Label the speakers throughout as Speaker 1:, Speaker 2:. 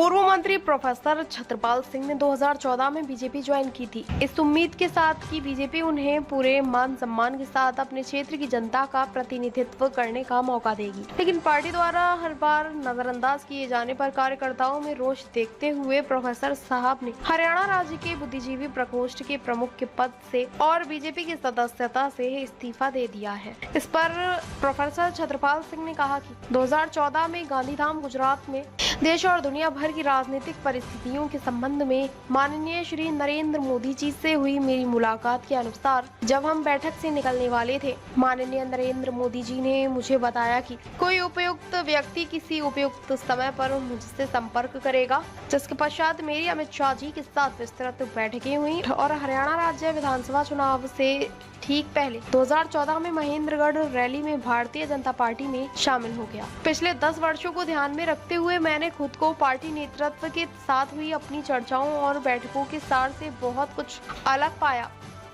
Speaker 1: पूर्व मंत्री प्रोफेसर छत्रपाल सिंह ने 2014 में बीजेपी ज्वाइन की थी, इस उम्मीद के साथ कि बीजेपी उन्हें पूरे मान सम्मान के साथ अपने क्षेत्र की जनता का प्रतिनिधित्व करने का मौका देगी। लेकिन पार्टी द्वारा हर बार नजरअंदाज किए जाने पर कार्यकर्ताओं में रोष देखते हुए प्रोफेसर साहब ने हरियाणा राज्य के बुद्धिजीवी प्रकोष्ठ के प्रमुख के पद से और बीजेपी की सदस्यता से इस्तीफा दे दिया है। इस पर प्रोफेसर छत्रपाल सिंह ने कहा कि 2014 में गांधीधाम गुजरात में देश और दुनिया भर की राजनीतिक परिस्थितियों के संबंध में माननीय श्री नरेंद्र मोदी जी से हुई मेरी मुलाकात के अनुसार जब हम बैठक से निकलने वाले थे, माननीय नरेंद्र मोदी जी ने मुझे बताया कि कोई उपयुक्त व्यक्ति किसी उपयुक्त समय पर मुझसे संपर्क करेगा, जिसके पश्चात मेरी अमित शाह जी के साथ विस्तृत बैठकें हुई और हरियाणा राज्य विधानसभा चुनाव से ठीक पहले 2014 में महेंद्रगढ़ रैली में भारतीय जनता पार्टी में शामिल हो गया। पिछले 10 वर्षों को ध्यान में रखते हुए मैंने खुद को पार्टी नेतृत्व के साथ हुई अपनी चर्चाओं और बैठकों के सार से बहुत कुछ अलग पाया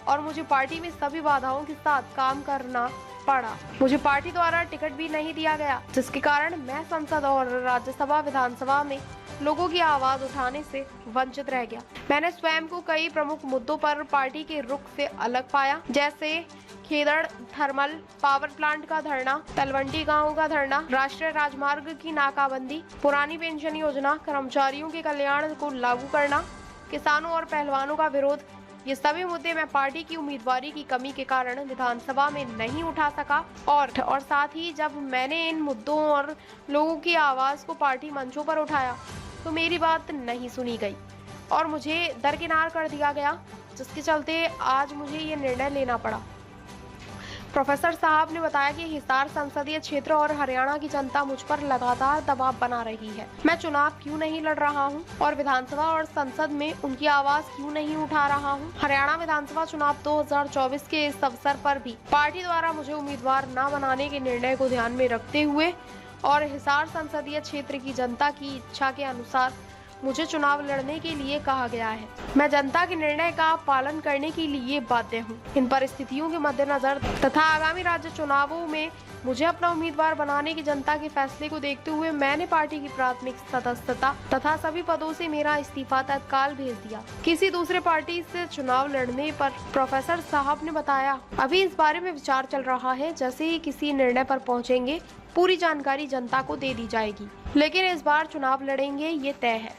Speaker 1: और मुझे पार्टी में सभी बाधाओं के साथ काम करना पड़ा। मुझे पार्टी द्वारा टिकट भी नहीं दिया गया, जिसके कारण मैं संसद और राज्यसभा विधानसभा में लोगों की आवाज उठाने से वंचित रह गया। मैंने स्वयं को कई प्रमुख मुद्दों पर पार्टी के रुख से अलग पाया, जैसे खेदड़ थर्मल पावर प्लांट का धरना, तलवंडी गांव का धरना, राष्ट्रीय राजमार्ग की नाकाबंदी, पुरानी पेंशन योजना, कर्मचारियों के कल्याण को लागू करना, किसानों और पहलवानों का विरोध। ये सभी मुद्दे मैं पार्टी की उम्मीदवारी की कमी के कारण विधानसभा में नहीं उठा सका और साथ ही जब मैंने इन मुद्दों और लोगों की आवाज को पार्टी मंचों पर उठाया तो मेरी बात नहीं सुनी गई और मुझे दरकिनार कर दिया गया, जिसके चलते आज मुझे ये निर्णय लेना पड़ा। प्रोफेसर साहब ने बताया कि हिसार संसदीय क्षेत्र और हरियाणा की जनता मुझ पर लगातार दबाव बना रही है। मैं चुनाव क्यों नहीं लड़ रहा हूं और विधानसभा और संसद में उनकी आवाज क्यों नहीं उठा रहा हूं। हरियाणा विधानसभा चुनाव 2024 के इस अवसर पर भी पार्टी द्वारा मुझे उम्मीदवार न बनाने के निर्णय को ध्यान में रखते हुए और हिसार संसदीय क्षेत्र की जनता की इच्छा के अनुसार मुझे चुनाव लड़ने के लिए कहा गया है। मैं जनता के निर्णय का पालन करने के लिए बाध्य हूँ। इन परिस्थितियों के मद्देनजर तथा आगामी राज्य चुनावों में मुझे अपना उम्मीदवार बनाने की जनता के फैसले को देखते हुए मैंने पार्टी की प्राथमिक सदस्यता तथा सभी पदों से मेरा इस्तीफा तत्काल भेज दिया। किसी दूसरे पार्टी से चुनाव लड़ने पर प्रोफेसर साहब ने बताया, अभी इस बारे में विचार चल रहा है। जैसे ही किसी निर्णय पर पहुंचेंगे पूरी जानकारी जनता को दे दी जाएगी, लेकिन इस बार चुनाव लड़ेंगे ये तय है।